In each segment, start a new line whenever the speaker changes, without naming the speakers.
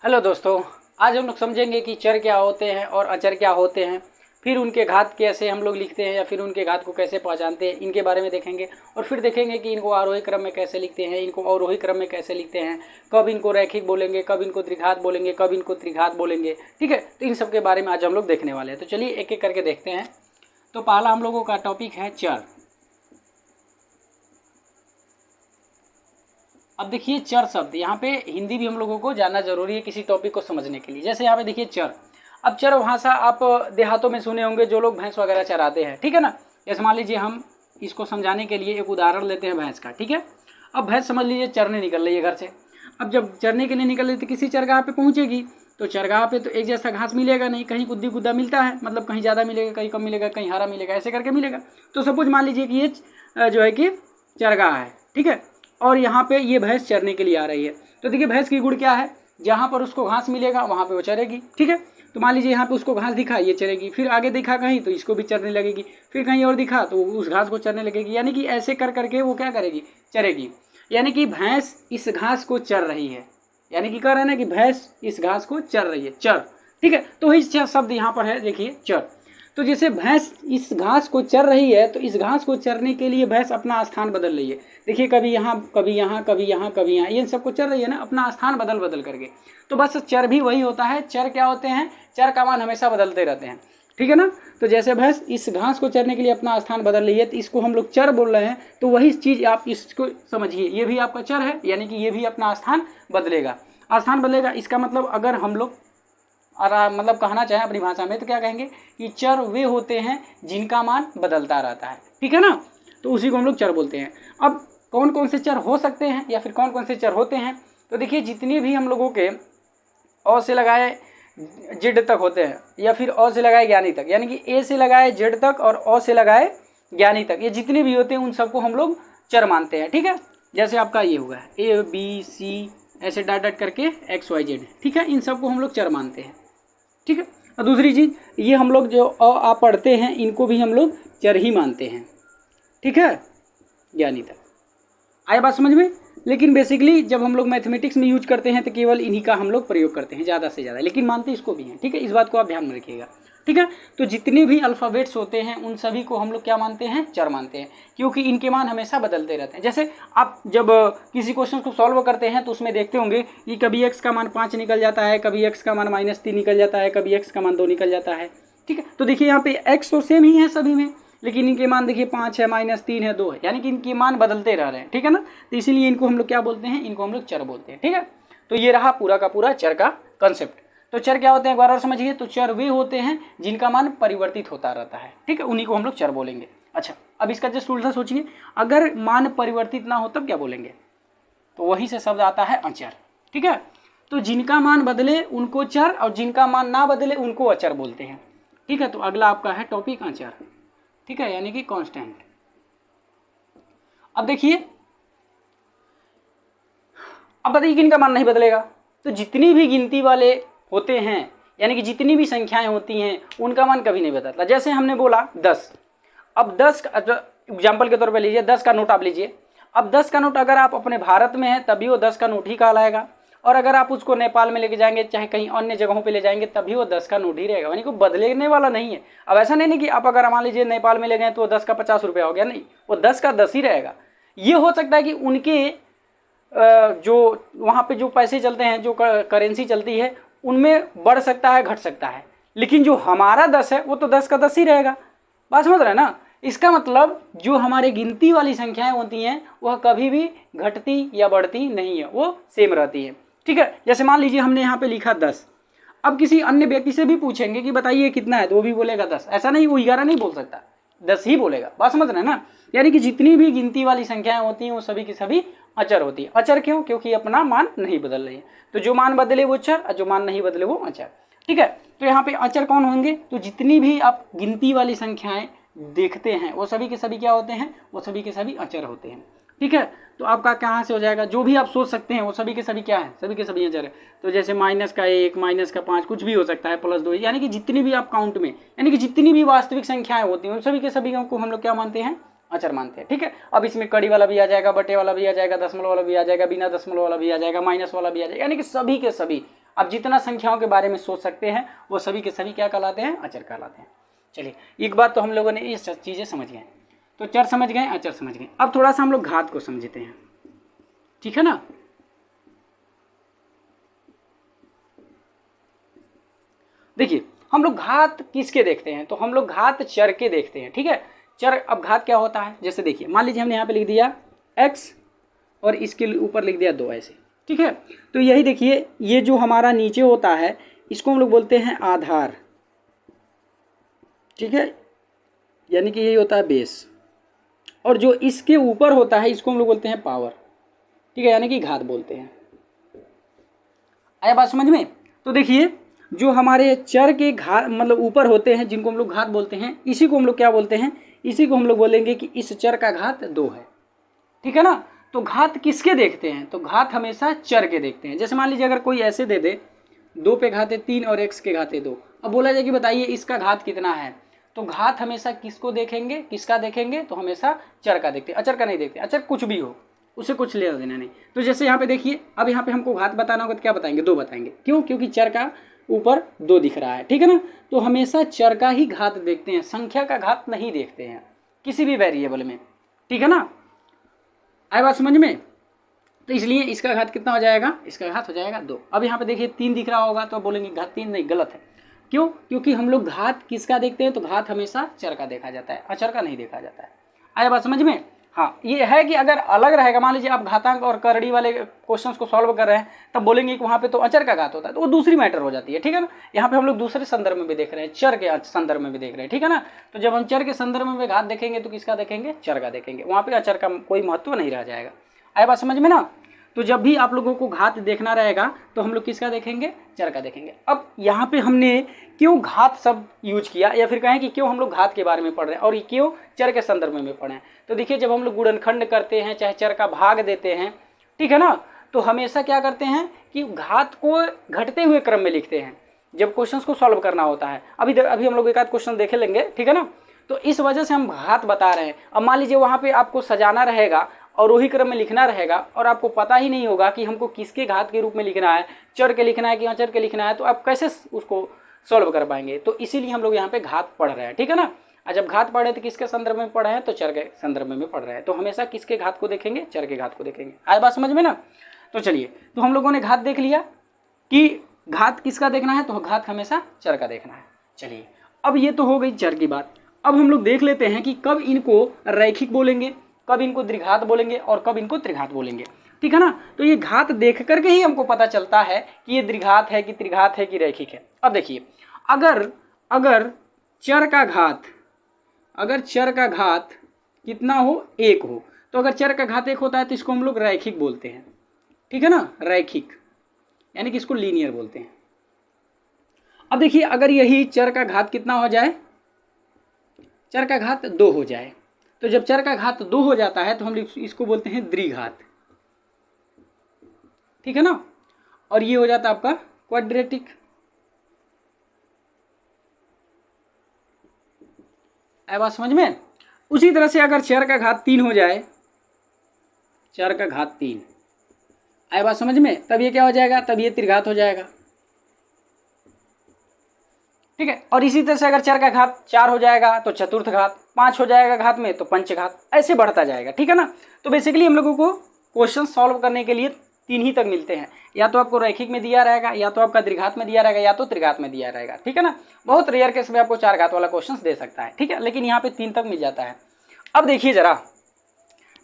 Hello दोस्तों, आज हम लोग समझेंगे कि चर क्या होते हैं और अचर क्या होते हैं, फिर उनके घात कैसे हम लोग लिखते हैं या फिर उनके घात को कैसे पहचानते हैं, इनके बारे में देखेंगे। और फिर देखेंगे कि इनको आरोही क्रम में कैसे लिखते हैं, इनको अवरोही क्रम में कैसे लिखते हैं, कब इनको रैखिक बोलेंगे, कब इनको द्विघात बोलेंगे, कब इनको त्रिघात बोलेंगे। ठीक है, तो इन सब के बारे में आज हम लोग देखने वाले हैं। तो चलिए एक एक करके देखते हैं। तो पहला हम लोगों का टॉपिक है चर। अब देखिए चर शब्द, यहाँ पे हिंदी भी हम लोगों को जानना जरूरी है किसी टॉपिक को समझने के लिए। जैसे यहाँ पे देखिए चर। अब चर भाषा आप देहातों में सुने होंगे, जो लोग भैंस वगैरह चराते हैं, ठीक है ना। जैसे मान लीजिए हम इसको समझाने के लिए एक उदाहरण लेते हैं भैंस का, ठीक है। अब भैंस समझ लीजिए चरने निकल रही है घर से। अब जब चरने के लिए निकल रही तो किसी चरगाह पे पहुंचेगी, तो चरगाह पे तो एक जैसा घास मिलेगा नहीं, कहीं कुद्दी कुद्दा मिलता है, मतलब कहीं ज़्यादा मिलेगा, कहीं कम मिलेगा, कहीं हरा मिलेगा, ऐसे करके मिलेगा। तो सपोज मान लीजिए कि ये जो है कि चरगाह है, ठीक है, और यहाँ पे ये भैंस चरने के लिए आ रही है। तो देखिए भैंस की गुण क्या है, जहाँ पर उसको घास मिलेगा वहाँ पे वो चरेगी, ठीक है। तो मान लीजिए यहाँ पे उसको घास दिखा, ये चरेगी, फिर आगे दिखा कहीं तो इसको भी चरने लगेगी, फिर कहीं और दिखा तो उस घास को चरने लगेगी। यानी कि ऐसे कर करके वो क्या करेगी, चरेगी। यानी कि भैंस इस घास को चर रही है, यानी कि कह रहे हैं ना कि भैंस इस घास को चर रही है, चर, ठीक है। तो वही शब्द यहाँ पर है, देखिए चर। तो जैसे भैंस इस घास को चर रही है, तो इस घास को चरने के लिए भैंस अपना स्थान बदल रही है। देखिए कभी यहाँ कभी यहाँ कभी यहाँ कभी यहाँ, ये सबको चर रही है ना, अपना स्थान बदल बदल करके। तो बस चर भी वही होता है। चर क्या होते हैं, चर का मान हमेशा बदलते रहते हैं, ठीक है ना। तो जैसे भैंस इस घास को चरने के लिए अपना स्थान बदल रही है, तो इसको हम लोग चर बोल रहे हैं। तो वही चीज़ आप इसको समझिए, ये भी आपका चर है, यानी कि ये भी अपना स्थान बदलेगा। स्थान बदलेगा इसका मतलब अगर हम लोग मतलब कहना चाहें अपनी भाषा में तो क्या कहेंगे कि चर वे होते हैं जिनका मान बदलता रहता है, ठीक है ना। तो उसी को हम लोग चर बोलते हैं। अब कौन कौन से चर हो सकते हैं या फिर कौन कौन से चर होते हैं, तो देखिए जितने भी हम लोगों के अ से लगाए जेड तक होते हैं, या फिर अ से लगाए ज्ञानी तक, यानी कि ए से लगाए जेड तक और अ से लगाए ज्ञानी तक, ये जितने भी होते हैं उन सबको हम लोग चर मानते हैं, ठीक है। जैसे आपका ये हुआ ए बी सी ऐसे डॉट डॉट करके एक्स वाई जेड, ठीक है, इन सबको हम लोग चर मानते हैं, ठीक है। और दूसरी चीज़, ये हम लोग जो अ आ पढ़ते हैं इनको भी हम लोग चर ही मानते हैं, ठीक है, ज्ञानी तक। आया बात समझ में। लेकिन बेसिकली जब हम लोग मैथमेटिक्स में यूज करते हैं तो केवल इन्हीं का हम लोग प्रयोग करते हैं ज़्यादा से ज़्यादा, लेकिन मानते इसको भी हैं, ठीक है। इस बात को आप ध्यान में रखिएगा, ठीक है। तो जितने भी अल्फ़ाबेट्स होते हैं उन सभी को हम लोग क्या मानते हैं, चर मानते हैं, क्योंकि इनके मान हमेशा बदलते रहते हैं। जैसे आप जब किसी क्वेश्चन को सॉल्व करते हैं तो उसमें देखते होंगे कि कभी एक्स का मान 5 निकल जाता है, कभी एक्स का मान -3 निकल जाता है, कभी एक्स का मान 2 निकल जाता है, ठीक है। तो देखिए यहाँ पे एक्स तो सेम ही है सभी में, लेकिन इनके मान देखिए 5 है, -3 है, 2 है, यानी कि इनके मान बदलते रह रहे हैं, ठीक है ना। तो इसीलिए इनको हम लोग क्या बोलते हैं, इनको हम लोग चर बोलते हैं, ठीक है। तो ये रहा पूरा का पूरा चर का कंसेप्ट। तो चर क्या होते हैं एक बार और समझिए। तो चर वे होते हैं जिनका मान परिवर्तित होता रहता है, ठीक है, उन्हीं को हम लोग चर बोलेंगे। अच्छा, अब इसका जस्ट उल्टा सोचिए, अगर मान परिवर्तित ना हो तब क्या बोलेंगे, तो वही से शब्द आता है अचर, ठीक है। तो जिनका मान बदले उनको चर और जिनका मान ना बदले उनको अचर बोलते हैं, ठीक है। तो अगला आपका है टॉपिक अचर, ठीक है, यानी कि कांस्टेंट। अब देखिए, अब बताइए किनका मान नहीं बदलेगा, तो जितनी भी गिनती वाले होते हैं, यानी कि जितनी भी संख्याएं होती हैं उनका मान कभी नहीं बदलता। जैसे हमने बोला 10, अब 10 एग्जाम्पल के तौर पे लीजिए, 10 का नोट आप लीजिए। अब 10 का नोट अगर आप अपने भारत में है तभी वो 10 का नोट ही कहलाएगा, और अगर आप उसको नेपाल में लेके जाएंगे, चाहे कहीं अन्य जगहों पे ले जाएंगे, तभी वो 10 का नोट ही रहेगा, यानी कि बदलने वाला नहीं है। अब ऐसा नहीं कि आप अगर मान लीजिए नेपाल में ले गए तो 10 का 50 रुपया हो गया, नहीं, वो 10 का 10 ही रहेगा। ये हो सकता है कि उनके जो वहाँ पे जो पैसे चलते हैं, जो करेंसी चलती है, उनमें बढ़ सकता है, घट सकता है, लेकिन जो हमारा 10 है वो तो 10 का 10 ही रहेगा। बात समझ रहे हैं ना। इसका मतलब जो हमारे गिनती वाली संख्याएं होती हैं वह कभी भी घटती या बढ़ती नहीं है, वो सेम रहती है, ठीक है। जैसे मान लीजिए हमने यहाँ पे लिखा 10, अब किसी अन्य व्यक्ति से भी पूछेंगे कि बताइए कितना है, तो वो भी बोलेगा 10, ऐसा नहीं वो 11 नहीं बोल सकता, 10 ही बोलेगा। बात समझ रहे हैं ना। यानी कि जितनी भी गिनती वाली संख्याएं होती हैं वो सभी की सभी अचर होती है। अचर क्यों, क्योंकि अपना मान नहीं बदल रही है। तो जो मान बदले वो चर और जो मान नहीं बदले वो अचर, ठीक है। तो यहाँ पे अचर कौन होंगे, तो जितनी भी आप गिनती वाली संख्याएं देखते हैं वो सभी के सभी क्या होते हैं, वो सभी के सभी अचर होते हैं, ठीक है। तो आपका कहाँ से हो जाएगा, जो भी आप सोच सकते हैं वो सभी के सभी क्या है, सभी के सभी अचर है। तो जैसे -1 -5 कुछ भी हो सकता है, +2, यानी कि जितनी भी आप काउंट में, यानी कि जितनी भी वास्तविक संख्याएं होती हैं उन सभी के सभी को हम लोग क्या मानते हैं, अचर मानते हैं, ठीक है। अब इसमें कड़ी वाला भी आ जाएगा, बटे वाला भी आ जाएगा, दशमलव वाला भी आ जाएगा, बिना दशमलव वाला भी आ जाएगा, माइनस वाला भी आ जाएगा, यानी कि सभी के सभी आप जितना संख्याओं के बारे में सोच सकते हैं वो सभी के सभी क्या कहलाते हैं, अचर कहलाते हैं। चलिए एक बात तो हम लोगों ने ये चीज़ें समझ गए, तो चर समझ गए, अचर समझ गए। अब थोड़ा सा हम लोग घात को समझते हैं, ठीक है ना। देखिए हम लोग घात किसके देखते हैं, तो हम लोग घात चर के देखते हैं, ठीक है। चर, अब घात क्या होता है, जैसे देखिए मान लीजिए हमने यहाँ पे लिख दिया x और इसके ऊपर लिख दिया 2 ऐसे, ठीक है। तो यही देखिए ये जो हमारा नीचे होता है इसको हम लोग बोलते हैं आधार, ठीक है, यानी कि यही होता है बेस, और जो इसके ऊपर होता है इसको हम लोग बोलते हैं पावर, ठीक है, यानी कि घात बोलते हैं। आया बात समझ में। तो देखिए जो हमारे चर के घात मतलब ऊपर होते हैं जिनको हम लोग घात बोलते हैं, इसी को हम लोग क्या बोलते हैं, इसी को हम लोग बोलेंगे कि इस चर का घात 2 है, ठीक है ना। तो घात किसके देखते हैं, तो घात हमेशा चर के देखते हैं। जैसे मान लीजिए अगर कोई ऐसे दे दे 2 पे घाते 3 और x के घाते 2, अब बोला जाए कि बताइए इसका घात कितना है, तो घात हमेशा किसको देखेंगे, किसका देखेंगे, तो हमेशा चर का देखते हैं, अचर का नहीं देखते। अचर कुछ भी हो उसे कुछ लेना देना नहीं। तो जैसे यहाँ पे देखिए अब यहाँ पे हमको घात बताना होगा तो क्या बताएंगे, 2 बताएंगे, क्यों, क्योंकि चर का ऊपर 2 दिख रहा है, ठीक है ना। तो हमेशा चर का ही घात देखते हैं, संख्या का घात नहीं देखते हैं किसी भी वेरिएबल में, ठीक है ना। आए बात समझ में। तो इसलिए इसका घात कितना हो जाएगा, इसका घात हो जाएगा 2। अब यहाँ पे देखिए 3 दिख रहा होगा तो बोलेंगे घात 3, नहीं, गलत है। क्यों, क्योंकि हम लोग घात किसका देखते हैं, तो घात हमेशा चर का देखा जाता है, अचर का नहीं देखा जाता है। आया बात समझ में। हाँ ये है कि अगर अलग रहेगा, मान लीजिए आप घातांक और करड़ी वाले क्वेश्चंस को सॉल्व कर रहे हैं तब बोलेंगे कि वहाँ पे तो अचर का घात होता है, तो वो दूसरी मैटर हो जाती है, ठीक है ना। यहाँ पे हम लोग दूसरे संदर्भ में भी देख रहे हैं, चर के संदर्भ में भी देख रहे हैं, ठीक है ना। तो जब हम चर के संदर्भ में घात देखेंगे तो किसका देखेंगे, चर का देखेंगे, वहाँ पे अचर का कोई महत्व नहीं रह जाएगा। आया बात समझ में ना। तो जब भी आप लोगों को घात देखना रहेगा तो हम लोग किसका देखेंगे, चर का देखेंगे। अब यहाँ पे हमने क्यों घात शब्द यूज किया, या फिर कहें कि क्यों हम लोग घात के बारे में पढ़ रहे हैं और ये क्यों चर के संदर्भ में पढ़े हैं। तो देखिए जब हम लोग गुणनखंड करते हैं चाहे चर का भाग देते हैं, ठीक है ना, तो हमेशा क्या करते हैं कि घात को घटते हुए क्रम में लिखते हैं जब क्वेश्चन को सॉल्व करना होता है। अभी हम लोग एक आध क्वेश्चन देखे लेंगे, ठीक है ना। तो इस वजह से हम घात बता रहे हैं। अब मान लीजिए वहाँ पे आपको सजाना रहेगा और वही क्रम में लिखना रहेगा और आपको पता ही नहीं होगा कि हमको किसके घात के रूप में लिखना है, चर के लिखना है कि अचर के लिखना है, तो आप कैसे उसको सॉल्व कर पाएंगे। तो इसीलिए हम लोग यहाँ पे घात पढ़ रहे हैं, ठीक है ना। और जब घात पढ़े तो किसके संदर्भ में पढ़े हैं, तो चर के संदर्भ में पढ़ रहे हैं। तो हमेशा किसके घात को देखेंगे, चर के घात को देखेंगे। आए बात समझ में ना। तो चलिए, तो हम लोगों ने घात देख लिया कि घात किसका देखना है, तो घात हमेशा चर का देखना है। चलिए अब ये तो हो गई चर की बात। अब हम लोग देख लेते हैं कि कब इनको रैखिक बोलेंगे, कब इनको द्विघात बोलेंगे और कब इनको त्रिघात बोलेंगे, ठीक है ना। तो ये घात देख करके ही हमको पता चलता है कि ये द्विघात है कि त्रिघात है कि रैखिक है। अब देखिए अगर चर का घात कितना हो, 1 हो, तो अगर चर का घात 1 होता है तो इसको हम लोग रैखिक बोलते हैं, ठीक है ना, रैखिक, यानी कि इसको लीनियर बोलते हैं। अब देखिए अगर यही चर का घात कितना हो जाए, चर का घात 2 हो जाए, तो जब चर का घात 2 हो जाता है तो हम इसको बोलते हैं द्विघात, ठीक है ना। और ये हो जाता है आपका क्वाड्रेटिक। आया बात समझ में। उसी तरह से अगर चर का घात 3 हो जाए, चर का घात 3, आया बात समझ में, तब ये क्या हो जाएगा, तब ये त्रिघात हो जाएगा, ठीक है। और इसी तरह से अगर चर का घात 4 हो जाएगा तो चतुर्थ घात, 5 हो जाएगा घात में तो पंचघात, ऐसे बढ़ता जाएगा, ठीक है ना। तो बेसिकली हम लोगों को क्वेश्चन सॉल्व करने के लिए 3 ही तक मिलते हैं, या तो आपको रैखिक में दिया रहेगा, या तो आपका द्विघात में दिया रहेगा, या तो त्रिघात में दिया रहेगा, ठीक है ना। बहुत रेयर केस में आपको 4 घात वाला क्वेश्चन दे सकता है, ठीक है, लेकिन यहाँ पे 3 तक मिल जाता है। अब देखिए जरा,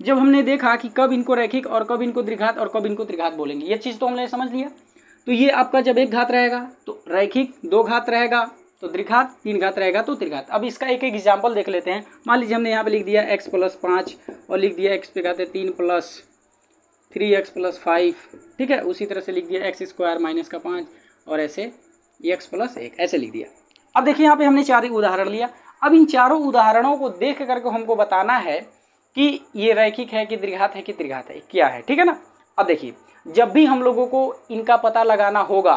जब हमने देखा कि कब इनको रैखिक और कब इनको द्विघात और कब इनको त्रिघात बोलेंगे, ये चीज़ तो हमने समझ लिया। तो ये आपका जब 1 घात रहेगा तो रैखिक, 2 घात रहेगा तो द्विघात, 3 घात रहेगा तो त्रिघात। अब इसका एक एग्जाम्पल देख लेते हैं। मान लीजिए हमने यहाँ पे लिख दिया x + 5 और लिख दिया x पे घाते 3 + 3x + 5, ठीक है। उसी तरह से लिख दिया x² - 5 और ऐसे x + 1 ऐसे लिख दिया। अब देखिए यहाँ पे हमने 4 उदाहरण लिया। अब इन चारों उदाहरणों को देख करके हमको बताना है कि ये रैखिक है कि द्विघात है कि त्रिघात है, क्या है, ठीक है ना। अब देखिए जब भी हम लोगों को इनका पता लगाना होगा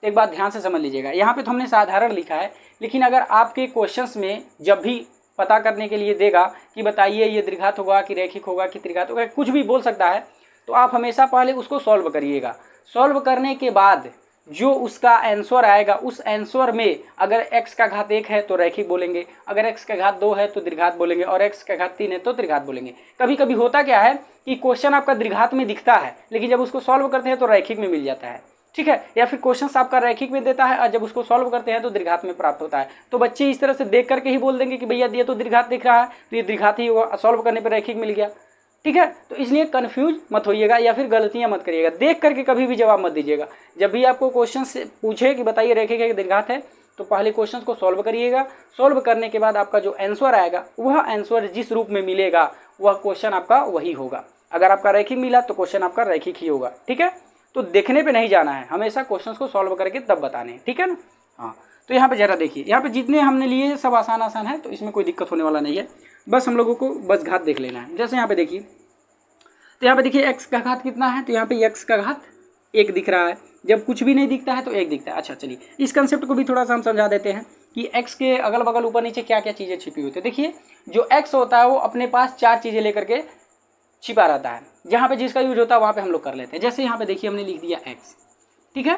तो एक बात ध्यान से समझ लीजिएगा। यहाँ पे तो हमने साधारण लिखा है, लेकिन अगर आपके क्वेश्चंस में जब भी पता करने के लिए देगा कि बताइए ये द्विघात होगा कि रैखिक होगा कि त्रिघात होगा, कुछ भी बोल सकता है, तो आप हमेशा पहले उसको सॉल्व करिएगा। सॉल्व करने के बाद जो उसका आंसर आएगा उस आंसर में अगर x का घात 1 है तो रैखिक बोलेंगे, अगर x का घात 2 है तो द्विघात बोलेंगे, और x का घात 3 है तो त्रिघात बोलेंगे। कभी कभी होता क्या है कि क्वेश्चन आपका द्विघात में दिखता है, लेकिन जब उसको सॉल्व करते हैं तो रैखिक में मिल जाता है, ठीक है। या फिर क्वेश्चन आपका रैखिक में देता है और जब उसको सॉल्व करते हैं तो द्विघात में प्राप्त होता है। तो बच्चे इस तरह से देख करके ही बोल देंगे कि भैया ये तो द्विघात दिख रहा है तो ये द्विघात ही होगा, सॉल्व करने पर रैखिक मिल गया, ठीक है। तो इसलिए कंफ्यूज मत होइएगा या फिर गलतियां मत करिएगा, देख करके कभी भी जवाब मत दीजिएगा। जब भी आपको क्वेश्चन से पूछे कि बताइए रैखिक है कि द्विघात है, तो पहले क्वेश्चन को सॉल्व करिएगा। सॉल्व करने के बाद आपका जो आंसर आएगा वह आंसर जिस रूप में मिलेगा वह क्वेश्चन आपका वही होगा। अगर आपका रैखिक मिला तो क्वेश्चन आपका रैखिक ही होगा, ठीक है। तो देखने पे नहीं जाना है, हमेशा क्वेश्चंस को सॉल्व करके तब बताने हैं, ठीक है ना। हाँ, तो यहाँ पे जरा देखिए, यहाँ पे जितने हमने लिए सब आसान आसान है, तो इसमें कोई दिक्कत होने वाला नहीं है। बस हम लोगों को बस घात देख लेना है। जैसे यहाँ पे देखिए, तो यहाँ पे देखिए x का घात कितना है, तो यहाँ पे x का घात 1 दिख रहा है। जब कुछ भी नहीं दिखता है तो 1 दिखता है। अच्छा चलिए इस कंसेप्ट को भी थोड़ा सा हम समझा देते हैं कि x के अगल बगल ऊपर नीचे क्या क्या चीज़ें छिपी होती है। देखिए जो x होता है वो अपने पास 4 चीज़ें लेकर के छिपा रहता है, जहाँ पे जिसका यूज होता है वहाँ पे हम लोग कर लेते हैं। जैसे यहाँ पे देखिए हमने लिख दिया x, ठीक है।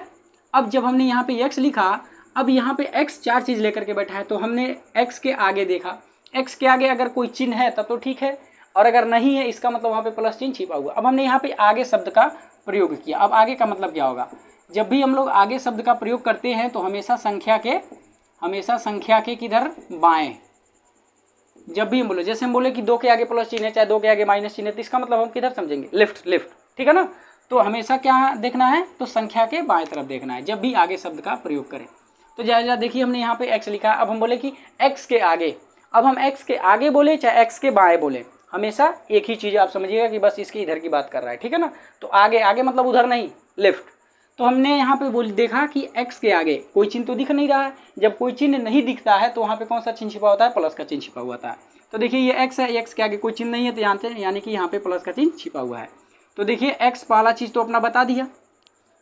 अब जब हमने यहाँ पे x लिखा, अब यहाँ पे x 4 चीज़ लेकर के बैठा है, तो हमने x के आगे देखा, x के आगे अगर कोई चिन्ह है तब तो ठीक है, और अगर नहीं है इसका मतलब वहाँ पे प्लस चिन्ह छिपा हुआ। अब हमने यहाँ पे आगे शब्द का प्रयोग किया। अब आगे का मतलब क्या होगा, जब भी हम लोग आगे शब्द का प्रयोग करते हैं तो हमेशा संख्या के किधर, बाएं। जब भी हम बोले, जैसे हम बोले कि 2 के आगे प्लस चिन्ह है, चाहे 2 के आगे माइनस चिन्ह है, तो इसका मतलब हम किधर समझेंगे, लेफ्ट, ठीक है ना। तो हमेशा क्या देखना है, तो संख्या के बाएं तरफ देखना है जब भी आगे शब्द का प्रयोग करें। तो जरा देखिए हमने यहाँ पे x लिखा, अब हम बोले कि x के आगे, अब हम x के आगे बोले चाहे x के बाएं बोले, हमेशा एक ही चीज़ आप समझिएगा कि बस इसके इधर की बात कर रहा है, ठीक है ना। तो आगे आगे मतलब उधर नहीं, लेफ्ट। तो हमने यहाँ पे देखा कि x के आगे कोई चिन्ह तो दिख नहीं रहा है। जब कोई चिन्ह नहीं दिखता है तो वहाँ पे कौन सा चिन्ह छिपा होता है, प्लस का चिन्ह छिपा हुआ था। तो देखिए ये x है, x के आगे कोई चिन्ह नहीं है तो जानते हैं, यानी कि यहाँ पे प्लस का चिन्ह छिपा हुआ है। तो देखिए x पहला चीज़ तो अपना बता दिया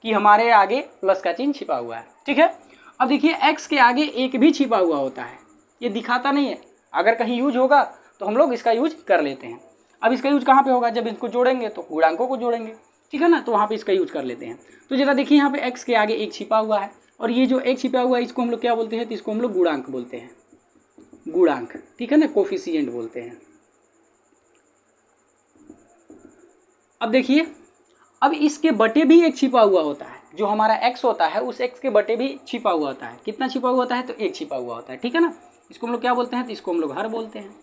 कि हमारे आगे प्लस का चिन्ह छिपा हुआ है, ठीक है। अब देखिए x के आगे 1 भी छिपा हुआ होता है, ये दिखाता नहीं है, अगर कहीं यूज होगा तो हम लोग इसका यूज कर लेते हैं। अब इसका यूज कहाँ पे होगा, जब इसको जोड़ेंगे तो गुणांकों को जोड़ेंगे, ठीक है ना, तो वहाँ पे इसका यूज कर लेते हैं। तो जरा देखिए यहाँ पे x के आगे 1 छिपा हुआ है, और ये जो 1 छिपा हुआ है इसको हम लोग क्या बोलते हैं, तो इसको हम लोग गुणांक बोलते हैं, गुणांक, ठीक है ना, कोफिशिएंट बोलते हैं। अब देखिए, अब इसके बटे भी 1 छिपा हुआ होता है, जो हमारा x होता है उस x के बटे भी छिपा हुआ होता है। कितना छिपा हुआ होता है, तो 1 छिपा हुआ होता है, ठीक है ना। इसको हम लोग क्या बोलते हैं, तो इसको हम लोग हर बोलते हैं।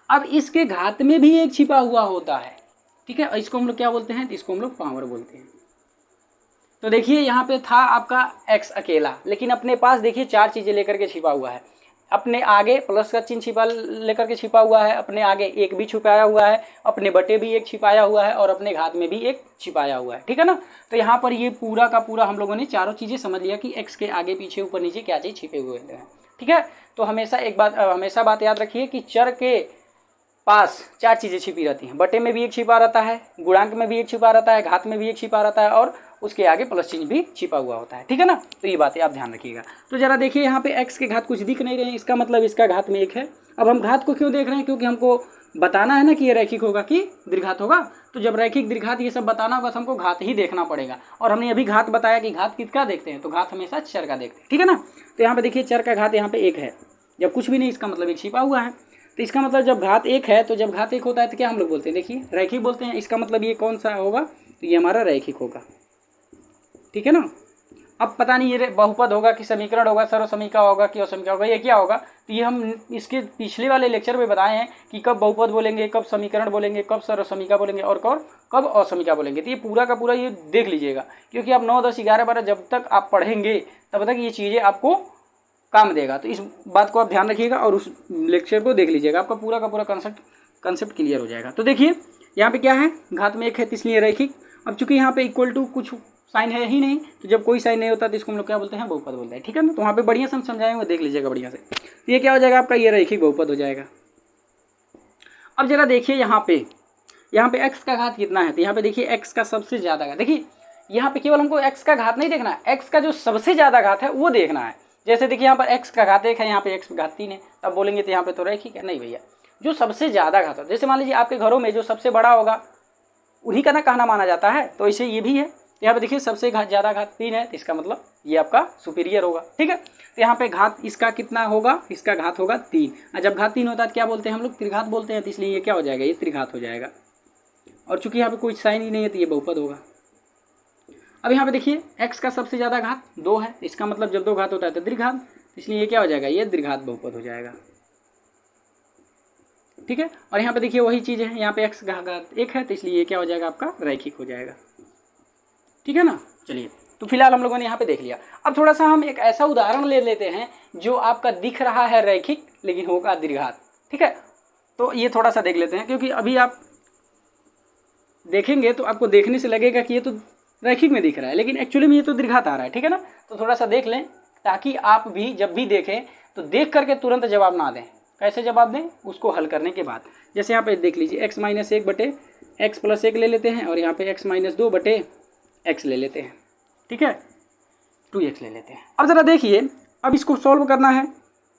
अब इसके घात में भी 1 छिपा हुआ होता है, ठीक है, इसको हम लोग क्या बोलते हैं, तो इसको हम लोग पावर बोलते हैं। तो देखिए यहाँ पे था आपका x अकेला, लेकिन अपने पास देखिए 4 चीज़ें लेकर के छिपा हुआ है। अपने आगे प्लस का चिन्ह छिपा लेकर के छिपा हुआ है, अपने आगे 1 भी छिपाया हुआ है, अपने बटे भी 1 छिपाया हुआ है, और अपने घात में भी 1 छिपाया हुआ है, ठीक है ना। तो यहाँ पर ये पूरा का पूरा हम लोगों ने चारों चीज़ें समझ लिया कि x के आगे पीछे ऊपर नीचे क्या चीज़ छिपे हुए हैं, ठीक है। तो हमेशा बात याद रखिए कि चर के पास 4 चीज़ें छिपी रहती हैं, बटे में भी 1 छिपा रहता है, गुणांक में भी 1 छिपा रहता है, घात में भी 1 छिपा रहता है, और उसके आगे प्लस चिन्ह भी छिपा हुआ होता है, ठीक है ना। तो ये बातें आप ध्यान रखिएगा। तो जरा देखिए यहाँ पे x के घात कुछ दिख नहीं रहे हैं, इसका मतलब इसका घात में 1 है। अब हम घात को क्यों देख रहे हैं, क्योंकि हमको बताना है ना कि ये रैखिक होगा कि द्विघात होगा। तो जब रैखिक द्विघात ये सब बताना होगा तो हमको घात ही देखना पड़ेगा, और हमने अभी घात बताया कि घात किसका देखते हैं, तो घात हमेशा चर का देखते हैं, ठीक है ना। तो यहाँ पे देखिए चर का घात यहाँ पे 1 है, जब कुछ भी नहीं इसका मतलब 1 छिपा हुआ है। तो इसका मतलब जब घात 1 है, तो जब घात 1 होता है तो क्या हम लोग बोलते हैं, देखिए रैखिक बोलते हैं। इसका मतलब ये कौन सा होगा, तो ये हमारा रैखिक होगा, ठीक है ना। अब पता नहीं ये बहुपद होगा कि समीकरण होगा, सर्व समीका होगा कि असमीका होगा, ये क्या होगा, तो ये हम इसके पिछले वाले लेक्चर में बताए हैं कि कब बहुपद बोलेंगे, कब समीकरण बोलेंगे, कब सर्व समीका बोलेंगे, और कब असमीका बोलेंगे। तो ये पूरा का पूरा ये देख लीजिएगा, क्योंकि आप 9, 10, 11, 12 जब तक आप पढ़ेंगे तब तक ये चीज़ें आपको काम देगा। तो इस बात को आप ध्यान रखिएगा और उस लेक्चर को देख लीजिएगा, आपका पूरा का पूरा कंसेप्ट क्लियर हो जाएगा। तो देखिए यहाँ पे क्या है, घात में 1 है, इसलिए रैखिक। अब चूंकि यहाँ पे इक्वल टू कुछ साइन है ही नहीं, तो जब कोई साइन नहीं होता तो इसको हम लोग क्या बोलते हैं, बहुपद बोलते हैं, ठीक है ना। तो वहाँ पे बढ़िया से हम समझाएंगे, देख लीजिएगा बढ़िया से। तो ये क्या हो जाएगा आपका, ये रैखिक बहुपद हो जाएगा। अब जरा देखिए यहाँ पे x का घात कितना है, तो यहाँ पे देखिए x का सबसे ज़्यादा घात। देखिए यहाँ पे केवल हमको x का घात नहीं देखना है, x का जो सबसे ज़्यादा घात है वो देखना है। जैसे देखिए यहाँ पर x का घात 1 है, यहाँ पे x का घात 3 है, तब बोलेंगे तो यहाँ पे तो रैखिक है, नहीं भैया, जो सबसे ज़्यादा घात है, जैसे मान लीजिए आपके घरों में जो सबसे बड़ा होगा उन्हीं का ना कहना माना जाता है, तो ऐसे ये भी है। यहाँ पे देखिए सबसे ज़्यादा घात 3 है, तो इसका मतलब ये आपका सुपीरियर होगा। ठीक है, तो यहाँ पे घात इसका कितना होगा, इसका घात होगा 3, और जब घात 3 होता है तो क्या बोलते हैं हम लोग, त्रिघात बोलते हैं, तो इसलिए ये क्या हो जाएगा, ये त्रिघात हो जाएगा। और चूंकि यहाँ पे कोई साइन ही नहीं है तो ये बहुपद होगा। अब यहाँ पे देखिए x का सबसे ज़्यादा घात 2 है, इसका मतलब जब 2 घात होता है तो द्विघात, इसलिए ये क्या हो जाएगा, ये द्विघात बहुपद हो जाएगा। ठीक है, और यहाँ पे देखिए वही चीज़ है, यहाँ पे x घात 1 है, तो इसलिए ये क्या हो जाएगा, आपका रैखिक हो जाएगा। ठीक है ना। चलिए, तो फिलहाल हम लोगों ने यहाँ पे देख लिया। अब थोड़ा सा हम एक ऐसा उदाहरण ले लेते हैं जो आपका दिख रहा है रैखिक लेकिन होगा द्विघात। ठीक है, तो ये थोड़ा सा देख लेते हैं, क्योंकि अभी आप देखेंगे तो आपको देखने से लगेगा कि ये तो रैखिक में दिख रहा है, लेकिन एक्चुअली में ये तो द्विघात आ रहा है। ठीक है ना, तो थोड़ा सा देख लें ताकि आप भी जब भी देखें तो देख करके तुरंत जवाब ना दें। कैसे जवाब दें, उसको हल करने के बाद। जैसे यहाँ पे देख लीजिए x - 1 बटे x + 1 ले लेते हैं, और यहाँ पे x - 2 बटे x ले लेते हैं। ठीक है, 2x ले लेते हैं। अब ज़रा देखिए, अब इसको सॉल्व करना है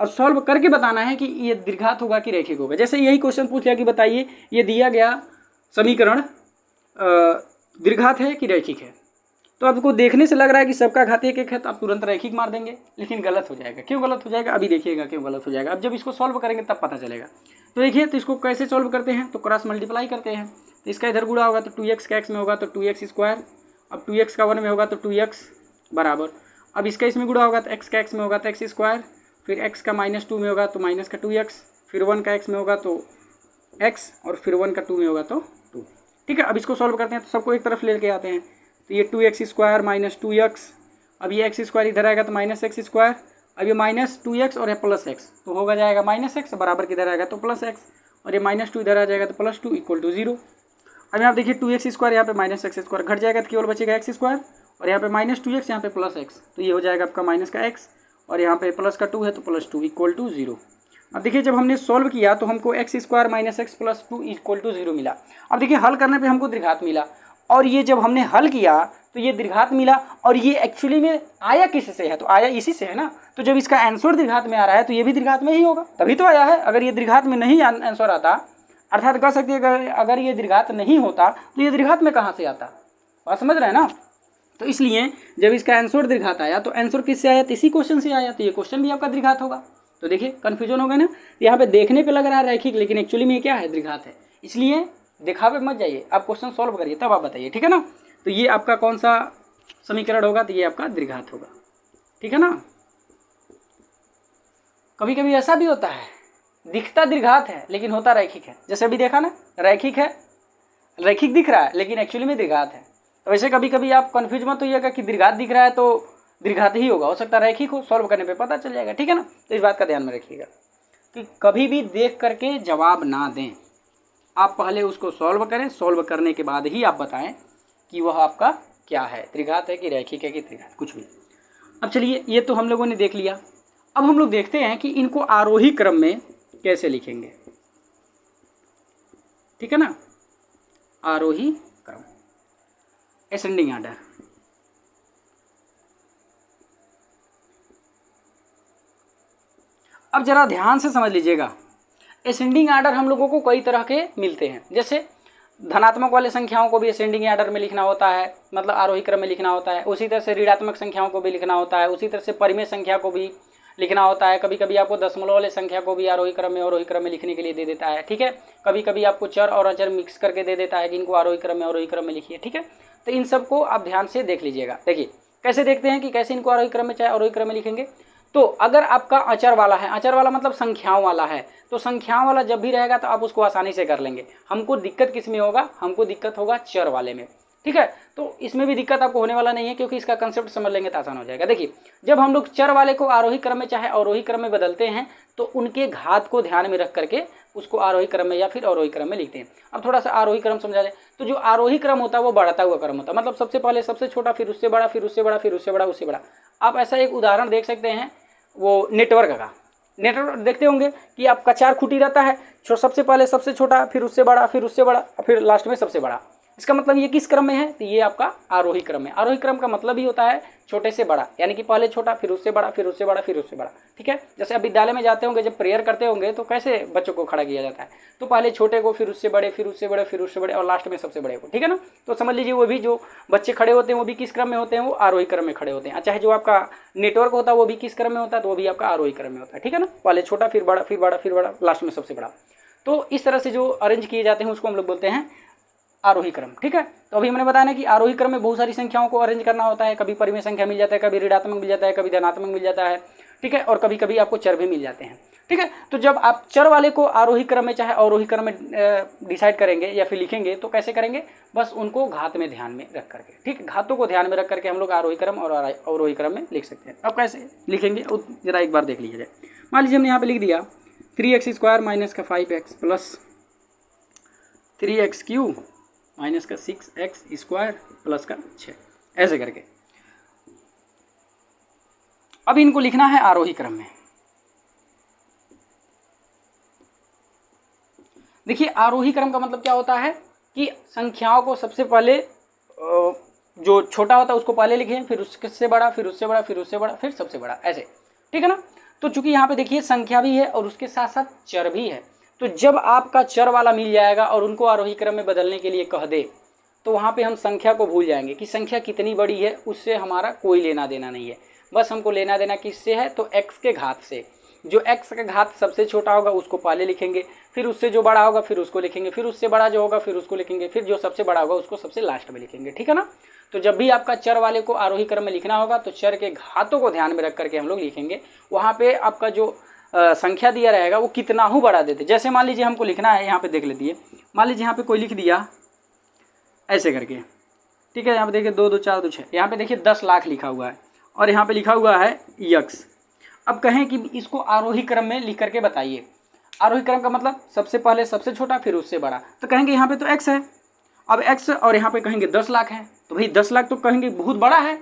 और सॉल्व करके बताना है कि ये द्विघात होगा कि रैखिक होगा। जैसे यही क्वेश्चन पूछ लिया कि बताइए ये दिया गया समीकरण द्विघात है कि रैखिक है, तो आपको देखने से लग रहा है कि सबका घात 1 है, तो आप तुरंत रैखिक मार देंगे, लेकिन गलत हो जाएगा। क्यों गलत हो जाएगा, अभी देखिएगा क्यों गलत हो जाएगा। अब जब इसको सॉल्व करेंगे तब पता चलेगा। तो देखिए, तो इसको कैसे सॉल्व करते हैं, तो क्रॉस मल्टीप्लाई करते हैं। तो इसका इधर गुणा होगा तो 2x का x में होगा तो 2x², अब 2x का 1 में होगा तो 2x बराबर, अब इसका इसमें गुणा होगा तो x का x में होगा तो x², फिर x का -2 में होगा तो माइनस का 2x, फिर 1 का x में होगा तो x, और फिर 1 का 2 में होगा तो 2। ठीक है, अब इसको सॉल्व करते हैं तो सबको एक तरफ लेके आते हैं। तो ये 2x² - 2x, अब ये x² इधर आएगा तो -x², अब ये -2x और ये +x, तो होगा जाएगा -x, बराबर किधर आएगा तो +x, और ये -2 इधर आ जाएगा तो +2 = 0। अब यहाँ देखिए 2x² यहाँ पे -x² घट जाएगा तो केवल बचेगा x², और यहाँ पे -2x, यहाँ पे +x, तो ये हो जाएगा आपका माइनस का x, और यहाँ पे प्लस का 2 है तो +2 = 0। अब देखिए जब हमने सॉल्व किया तो हमको x² - x + 2 = 0 मिला। अब देखिए हल करने पे हमको द्विघात मिला, और ये जब हमने हल किया तो ये द्विघात मिला, और ये एक्चुअली में आया किससे है, तो आया इसी से है ना। तो जब इसका आंसर द्विघात में आ रहा है तो ये भी द्विघात में ही होगा, तभी तो आया है। अगर ये द्विघात में नहीं आंसर आता, अर्थात कह सकते हैं अगर ये द्विघात नहीं होता तो ये द्विघात में कहाँ से आता, बात समझ रहे हैं ना। तो इसलिए जब इसका आंसर द्विघात आया तो आंसर किससे आया, तो इसी क्वेश्चन से आया, तो ये क्वेश्चन भी आपका द्विघात होगा। तो देखिए कन्फ्यूजन हो गया ना, यहाँ पे देखने पे लग रहा है रैखिक, लेकिन एक्चुअली में क्या है, द्विघात है। इसलिए दिखावे मत जाइए, आप क्वेश्चन सॉल्व करिए तब आप बताइए। ठीक है ना, तो ये आपका कौन सा समीकरण होगा, तो ये आपका द्विघात होगा। ठीक है ना। कभी कभी ऐसा भी होता है, दिखता द्विघात है लेकिन होता रैखिक है। जैसे अभी देखा ना, रैखिक है, रैखिक दिख रहा है लेकिन एक्चुअली में द्विघात है। तो वैसे कभी कभी आप कंफ्यूज मत होइएगा कि द्विघात दिख रहा है तो द्विघात ही होगा, हो सकता है रैखिक हो, सॉल्व करने पे पता चल जाएगा। ठीक है ना, तो इस बात का ध्यान में रखिएगा कि कभी भी देख करके जवाब ना दें, आप पहले उसको सॉल्व करें, सॉल्व करने के बाद ही आप बताएं कि वह आपका क्या है, त्रिघात है कि रैखिक है कि त्रिघात, कुछ भी। अब चलिए, ये तो हम लोगों ने देख लिया। अब हम लोग देखते हैं कि इनको आरोही क्रम में कैसे लिखेंगे। ठीक है ना, आरोही क्रम, असेंडिंग ऑर्डर। अब जरा ध्यान से समझ लीजिएगा, असेंडिंग ऑर्डर हम लोगों को कई तरह के मिलते हैं। जैसे धनात्मक वाले संख्याओं को भी असेंडिंग ऑर्डर में लिखना होता है, मतलब आरोही क्रम में लिखना होता है। उसी तरह से ऋणात्मक संख्याओं को भी लिखना होता है, उसी तरह से परिमेय संख्या को भी लिखना होता है। कभी कभी आपको दशमलव वाले संख्या को भी आरोही क्रम में अवरोही क्रम में लिखने के लिए दे देता है। ठीक है, कभी कभी आपको चर और अचर मिक्स करके दे देता है कि इनको आरोही क्रम में अवरोही क्रम में लिखिए। ठीक है, तो इन सबको आप ध्यान से देख लीजिएगा। देखिए कैसे देखते हैं कि कैसे इनको आरोही क्रम में चाहे अवरोही क्रम में लिखेंगे। तो अगर आपका अचर वाला है, अचर वाला मतलब संख्याओं वाला है, तो संख्याओं वाला जब भी रहेगा तो आप उसको आसानी से कर लेंगे। हमको दिक्कत किस में होगा, हमको दिक्कत होगा चर वाले में। ठीक है, तो इसमें भी दिक्कत आपको होने वाला नहीं है, क्योंकि इसका कंसेप्ट समझ लेंगे तो आसान हो जाएगा। देखिए जब हम लोग चर वाले को आरोही क्रम में चाहे अवरोही क्रम में बदलते हैं तो उनके घात को ध्यान में रख करके उसको आरोही क्रम में या फिर अवरोही क्रम में लिखते हैं। अब थोड़ा सा आरोही क्रम समझा जाए तो जो आरोही क्रम होता है वो बढ़ता हुआ क्रम होता है, मतलब सबसे पहले सबसे छोटा, फिर उससे बड़ा, फिर उससे बड़ा, फिर उससे बड़ा, उससे बड़ा। आप ऐसा एक उदाहरण देख सकते हैं, वो नेटवर्क का। नेटवर्क देखते होंगे कि आपका 4 खूंटी रहता है, सबसे पहले सबसे छोटा, फिर उससे बड़ा, फिर उससे बड़ा, फिर लास्ट में सबसे बड़ा। इसका मतलब ये किस क्रम में है, तो ये आपका आरोही क्रम है। आरोही क्रम का मतलब ही होता है छोटे से बड़ा, यानी कि पहले छोटा फिर उससे बड़ा फिर उससे बड़ा फिर उससे बड़ा, ठीक है। जैसे आप विद्यालय में जाते होंगे, जब प्रेयर करते होंगे तो कैसे बच्चों को खड़ा किया जाता है, तो पहले छोटे को फिर उससे बड़े फिर उससे बड़े फिर उससे बड़े और लास्ट में सबसे बड़े को, ठीक है ना। तो समझ लीजिए वो भी जो बच्चे खड़े होते हैं वो भी किस क्रम में होते हैं, वो आरोही क्रम में खड़े होते हैं। चाहे जो आपका नेटवर्क होता है वो भी किस क्रम में होता है, तो वो भी आपका आरोही क्रम में होता है, ठीक है ना। पहले छोटा फिर बड़ा फिर बड़ा फिर बड़ा लास्ट में सबसे बड़ा। तो इस तरह से जो अरेंज किए जाते हैं उसको हम लोग बोलते हैं आरोही क्रम, ठीक है। तो अभी हमने बताया ना कि आरोही क्रम में बहुत सारी संख्याओं को अरेंज करना होता है, कभी परिमेय संख्या मिल जाता है, कभी ऋणात्मक मिल जाता है, कभी धनात्मक मिल जाता है, ठीक है, और कभी कभी आपको चर भी मिल जाते हैं, ठीक है। तो जब आप चर वाले को आरोही क्रम में चाहे अवरोही क्रम में डिसाइड करेंगे या फिर लिखेंगे तो कैसे करेंगे, बस उनको घात में ध्यान में रख करके, ठीक, घातों को ध्यान में रख करके हम लोग आरोही क्रम और अवरोही क्रम में लिख सकते हैं। अब कैसे लिखेंगे जरा एक बार देख लीजिए जाए। मान लीजिए हमने यहाँ पे लिख दिया 3x² माइनस का 5x प्लस 3x³ माइनस का 6x² प्लस का 6, ऐसे करके। अब इनको लिखना है आरोही क्रम में। देखिए आरोही क्रम का मतलब क्या होता है कि संख्याओं को सबसे पहले जो छोटा होता है उसको पहले लिखें, फिर उससे बड़ा फिर उससे बड़ा फिर उससे बड़ा फिर सबसे बड़ा, ऐसे, ठीक है ना। तो चूंकि यहाँ पे देखिए संख्या भी है और उसके साथ साथ चर भी है, तो जब आपका चर वाला मिल जाएगा और उनको आरोही क्रम में बदलने के लिए कह दे तो वहाँ पे हम संख्या को भूल जाएंगे कि संख्या कितनी बड़ी है, उससे हमारा कोई लेना देना नहीं है। बस हमको लेना देना किससे है, तो x के घात से। जो x का घात सबसे छोटा होगा उसको पहले लिखेंगे, फिर उससे जो बड़ा होगा फिर उसको लिखेंगे, फिर उससे बड़ा जो होगा फिर उसको लिखेंगे, फिर जो सबसे बड़ा होगा उसको सबसे लास्ट में लिखेंगे, ठीक है ना। तो जब भी आपका चर वाले को आरोही क्रम में लिखना होगा तो चर के घातों को ध्यान में रख करके हम लोग लिखेंगे। वहाँ पे आपका जो संख्या दिया रहेगा वो कितना ही बढ़ा देते। जैसे मान लीजिए हमको लिखना है, यहाँ पे देख लेती, मान लीजिए यहाँ पे कोई लिख दिया ऐसे करके, ठीक है। यहाँ पे देखिए 2 2 4 2 6, यहाँ पे देखिए 10 लाख लिखा हुआ है और यहाँ पे लिखा हुआ है यक्स। अब कहें कि इसको आरोही क्रम में लिख करके बताइए। आरोही क्रम का मतलब सबसे पहले सबसे छोटा फिर उससे बड़ा, तो कहेंगे यहाँ पे तो x है, अब x और यहाँ पे कहेंगे 10 लाख है, तो भाई 10 लाख तो कहेंगे बहुत बड़ा है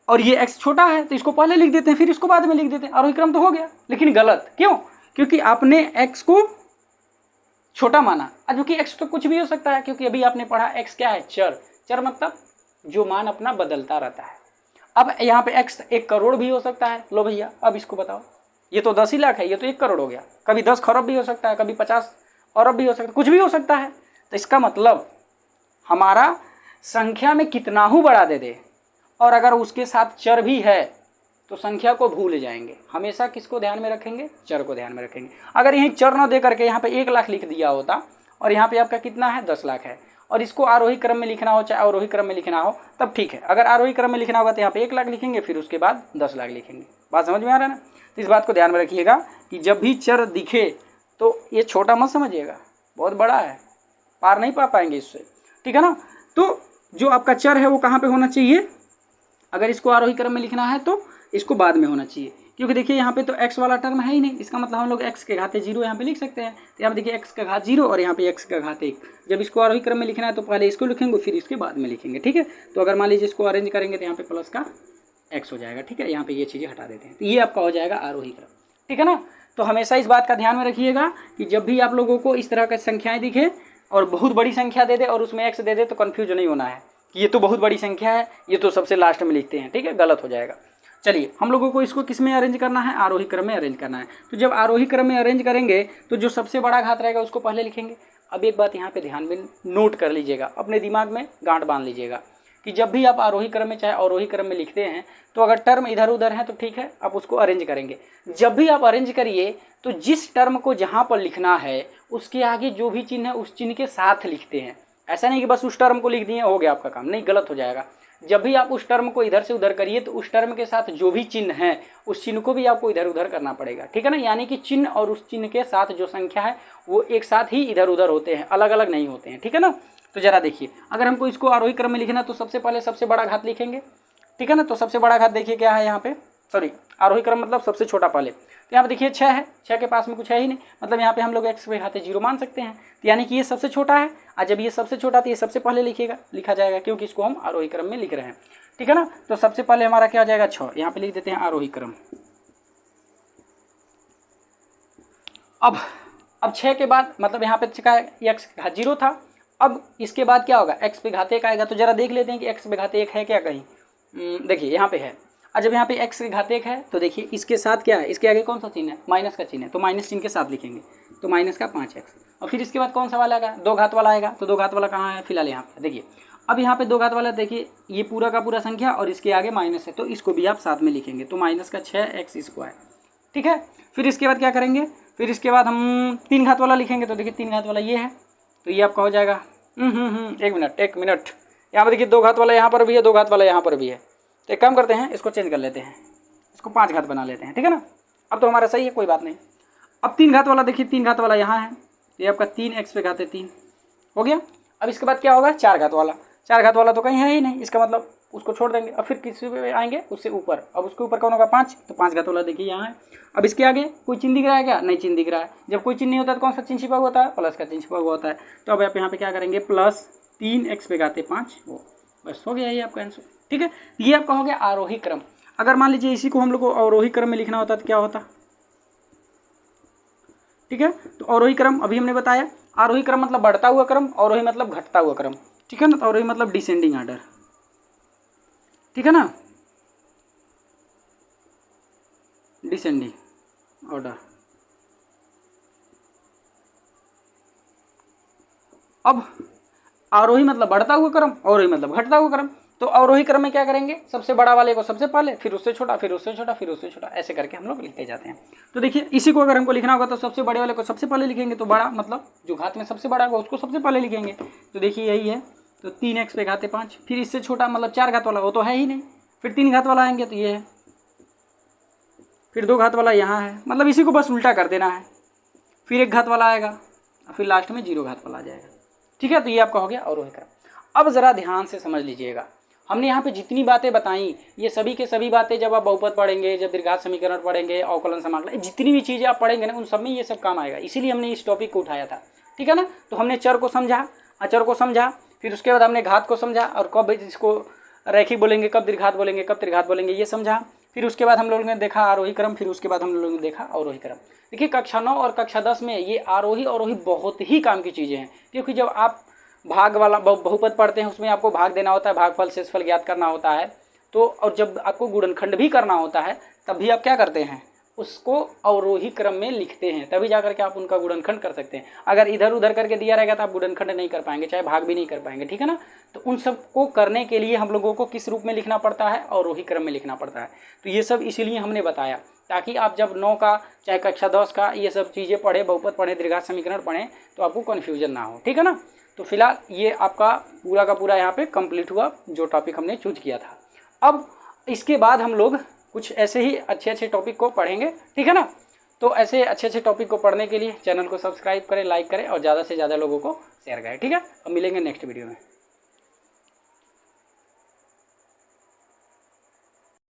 और ये x छोटा है, तो इसको पहले लिख देते हैं फिर इसको बाद में लिख देते हैं, आरोही क्रम तो हो गया। लेकिन गलत क्यों, क्योंकि आपने x को छोटा माना, जो कि x तो कुछ भी हो सकता है, क्योंकि अभी आपने पढ़ा x क्या है, चर। चर मतलब जो मान अपना बदलता रहता है। अब यहाँ पे x 1 करोड़ भी हो सकता है। लो भैया अब इसको बताओ, ये तो 10 ही लाख है, ये तो 1 करोड़ हो गया। कभी 10 खरब भी हो सकता है, कभी 50 अरब भी हो सकता है, कुछ भी हो सकता है। तो इसका मतलब हमारा संख्या में कितना ही बढ़ा दे दे और अगर उसके साथ चर भी है तो संख्या को भूल जाएंगे। हमेशा किसको ध्यान में रखेंगे, चर को ध्यान में रखेंगे। अगर यहीं चर न दे करके यहाँ पे 1 लाख लिख दिया होता और यहाँ पे आपका कितना है 10 लाख है और इसको आरोही क्रम में लिखना हो चाहे अवरोही क्रम में लिखना हो तब ठीक है। अगर आरोही क्रम में लिखना होगा तो यहाँ पे 1 लाख लिखेंगे, फिर उसके बाद 10 लाख लिखेंगे। बात समझ में आ रहा है ना। तो इस बात को ध्यान में रखिएगा कि जब भी चर दिखे तो ये छोटा मत समझिएगा, बहुत बड़ा है, पार नहीं पा पाएंगे इससे, ठीक है ना। तो जो आपका चर है वो कहाँ पे होना चाहिए, अगर इसको आरोही क्रम में लिखना है तो इसको बाद में होना चाहिए, क्योंकि देखिए यहाँ पे तो x वाला टर्म है ही नहीं। इसका मतलब हम लोग x के घाते 0 यहाँ पे लिख सकते हैं। तो यहाँ पे देखिए x का घात 0 और यहाँ पे x का घात 1। जब इसको आरोही क्रम में लिखना है तो पहले इसको लिखेंगे फिर इसके बाद में लिखेंगे, ठीक है। तो अगर मान लीजिए इसको अरेंज करेंगे तो यहाँ पे प्लस का x हो जाएगा, ठीक है। यहाँ पे ये चीज़ें हटा देते हैं, तो ये आपका हो जाएगा आरोही क्रम, ठीक है ना। तो हमेशा इस बात का ध्यान में रखिएगा कि जब भी आप लोगों को इस तरह की संख्याएँ दिखे और बहुत बड़ी संख्या दे दे और उसमें x दे दे तो कन्फ्यूज नहीं होना है कि ये तो बहुत बड़ी संख्या है, ये तो सबसे लास्ट में लिखते हैं, ठीक है, गलत हो जाएगा। चलिए हम लोगों को इसको किस में अरेंज करना है, आरोही क्रम में अरेंज करना है। तो जब आरोही क्रम में अरेंज करेंगे तो जो सबसे बड़ा घात रहेगा उसको पहले लिखेंगे। अब एक बात यहाँ पे ध्यान में नोट कर लीजिएगा, अपने दिमाग में गांठ बांध लीजिएगा कि जब भी आप आरोही क्रम में चाहे अवरोही क्रम में लिखते हैं तो अगर टर्म इधर उधर है तो ठीक है, आप उसको अरेंज करेंगे। जब भी आप अरेंज करिए तो जिस टर्म को जहाँ पर लिखना है उसके आगे जो भी चिन्ह है उस चिन्ह के साथ लिखते हैं। ऐसा नहीं कि बस उस टर्म को लिख दिए हो गया आपका काम, नहीं, गलत हो जाएगा। जब भी आप उस टर्म को इधर से उधर करिए तो उस टर्म के साथ जो भी चिन्ह है उस चिन्ह को भी आपको इधर उधर करना पड़ेगा, ठीक है ना। यानी कि चिन्ह और उस चिन्ह के साथ जो संख्या है वो एक साथ ही इधर उधर होते हैं, अलग अलग नहीं होते हैं, ठीक है ना। तो जरा देखिए, अगर हमको इसको आरोही क्रम में लिखना तो सबसे पहले सबसे बड़ा घात लिखेंगे, ठीक है ना। तो सबसे बड़ा घात देखिए क्या है यहाँ पे, सॉरी आरोही क्रम मतलब सबसे छोटा पहले। तो यहाँ पे देखिए 6 है, 6 के पास में कुछ है ही नहीं, मतलब यहाँ पे हम लोग x के घाते 0 मान सकते हैं। तो यानी कि ये सबसे छोटा है, और जब ये सबसे छोटा तो ये सबसे पहले लिखा जाएगा क्योंकि इसको हम आरोही क्रम में लिख रहे हैं, ठीक है ना। तो सबसे पहले हमारा क्या हो जाएगा 6, यहाँ पे लिख देते हैं आरोही क्रम। अब 6 के बाद मतलब यहाँ पे x का घात 0 था अब इसके बाद क्या होगा, x पे घात 1 आएगा। तो जरा देख लेते हैं कि x पे घात 1 है क्या कहीं। देखिए यहाँ पे है। और जब यहाँ पे x पे घात 1 है तो देखिए इसके साथ क्या है, इसके आगे कौन सा चिन्ह है, माइनस का चिन्ह है, तो माइनस चिन्ह के साथ लिखेंगे, तो माइनस का 5x। और फिर इसके बाद कौन सा वाला आएगा, 2 घात वाला आएगा। तो 2 घात वाला कहाँ है, फिलहाल यहाँ पे देखिए। अब यहाँ पे 2 घात वाला देखिए ये पूरा का पूरा संख्या और इसके आगे माइनस है, तो इसको भी आप साथ में लिखेंगे, तो माइनस का 6x²। ठीक है। फिर इसके बाद क्या करेंगे, फिर इसके बाद हम 3 घात वाला लिखेंगे। तो देखिए 3 घात वाला ये है, तो ये आपका हो जाएगा 1 मिनट। यहाँ पर देखिए 2 घात वाला यहाँ पर भी है, 2 घात वाला यहाँ पर भी है। तो एक काम करते हैं, इसको चेंज कर लेते हैं, इसको 5 घात बना लेते हैं। ठीक है ना, अब तो हमारा सही है, कोई बात नहीं। अब 3 घात वाला देखिए, 3 घात वाला यहाँ है, ये आपका 3x पे घात 3 हो गया। अब इसके बाद क्या होगा, 4 घात वाला। 4 घात वाला तो कहीं है ही नहीं, इसका मतलब उसको छोड़ देंगे। अब फिर किसी पे आएंगे, उससे ऊपर। अब उसके ऊपर कौन होगा, 5, तो 5 घात वाला देखिए यहाँ है। अब इसके आगे कोई चिन्ह दिख रहा है क्या, नहीं चिन्ह दिख रहा है। जब कोई चिन्ह नहीं होता है तो कौन सा चिन्ह छिपा हुआ होता है, प्लस का चिन्ह छिपा हुआ होता है। तो अब आप यहाँ पे क्या करेंगे, प्लस 3x पे घात 5, वो बस हो गया, ये आपका आंसर। ठीक है, ये आपका हो गया आरोही क्रम। अगर मान लीजिए इसी को हम लोग को अवरोही क्रम में लिखना होता तो क्या होता। ठीक है, तो अवरोही क्रम अभी हमने बताया। आरोही क्रम मतलब बढ़ता हुआ क्रम, अवरोही मतलब घटता हुआ क्रम। ठीक है ना, तो अवरोही मतलब डिसेंडिंग ऑर्डर। ठीक है ना, डिसेंडिंग ऑर्डर। अब आरोही मतलब बढ़ता हुआ क्रम, अवरोही मतलब घटता हुआ क्रम। तो अवरोही क्रम में क्या करेंगे, सबसे बड़ा वाले को सबसे पहले, फिर उससे छोटा, फिर उससे छोटा, फिर उससे छोटा, ऐसे करके हम लोग लिखते जाते हैं। तो देखिए इसी को अगर हमको लिखना होगा तो सबसे बड़े वाले को सबसे पहले लिखेंगे, तो बड़ा मतलब जो घात में सबसे बड़ा होगा उसको सबसे पहले लिखेंगे। तो देखिए यही है, तो 3x पे घात 5। फिर इससे छोटा मतलब 4 घात वाला, वो तो है ही नहीं। फिर 3 घात वाला आएंगे तो ये है, फिर 2 घात वाला यहाँ है, मतलब इसी को बस उल्टा कर देना है। फिर 1 घात वाला आएगा, फिर लास्ट में 0 घात वाला आ जाएगा। ठीक है, तो ये आपका हो गया अवरोही क्रम। अब ज़रा ध्यान से समझ लीजिएगा, हमने यहाँ पे जितनी बातें बताई, ये सभी के सभी बातें जब आप बहुपद पढ़ेंगे, जब दीर्घात समीकरण पढ़ेंगे, अवकलन समाकलन, जितनी भी चीज़ें आप पढ़ेंगे ना, उन सब में ये सब काम आएगा। इसीलिए हमने इस टॉपिक को उठाया था। ठीक है ना, तो हमने चर को समझा, अचर को समझा, फिर उसके बाद हमने घात को समझा, और कब इसको रैखिक बोलेंगे, कब दीर्घात बोलेंगे, कब त्रिघात बोलेंगे, ये समझा। फिर उसके बाद हम लोगों ने देखा आरोही क्रम, फिर उसके बाद हम लोगों ने देखा अवरोही क्रम। देखिए कक्षा 9 और कक्षा 10 में ये आरोही अवरोही बहुत ही काम की चीज़ें हैं, क्योंकि जब आप भाग वाला बहुपद पढ़ते हैं उसमें आपको भाग देना होता है, भागफल शेषफल ज्ञात करना होता है। तो और जब आपको गुणनखंड भी करना होता है तब भी आप क्या करते हैं, उसको अवरोही क्रम में लिखते हैं, तभी जाकर के आप उनका गुणनखंड कर सकते हैं। अगर इधर उधर करके दिया रहेगा तो आप गुणनखंड नहीं कर पाएंगे, चाहे भाग भी नहीं कर पाएंगे। ठीक है ना, तो उन सब को करने के लिए हम लोगों को किस रूप में लिखना पड़ता है, अवरोही क्रम में लिखना पड़ता है। तो ये सब इसीलिए हमने बताया, ताकि आप जब 9 का चाहे कक्षा 10 का ये सब चीज़ें पढ़े, बहुपद पढ़े, दीर्घात समीकरण पढ़ें, तो आपको कन्फ्यूजन ना हो। ठीक है ना, तो फिलहाल ये आपका पूरा का पूरा यहाँ पे कंप्लीट हुआ जो टॉपिक हमने चूज किया था। अब इसके बाद हम लोग कुछ ऐसे ही अच्छे अच्छे टॉपिक को पढ़ेंगे। ठीक है ना, तो ऐसे अच्छे अच्छे टॉपिक को पढ़ने के लिए चैनल को सब्सक्राइब करें, लाइक करें और ज़्यादा से ज़्यादा लोगों को शेयर करें। ठीक है, अब मिलेंगे नेक्स्ट वीडियो में।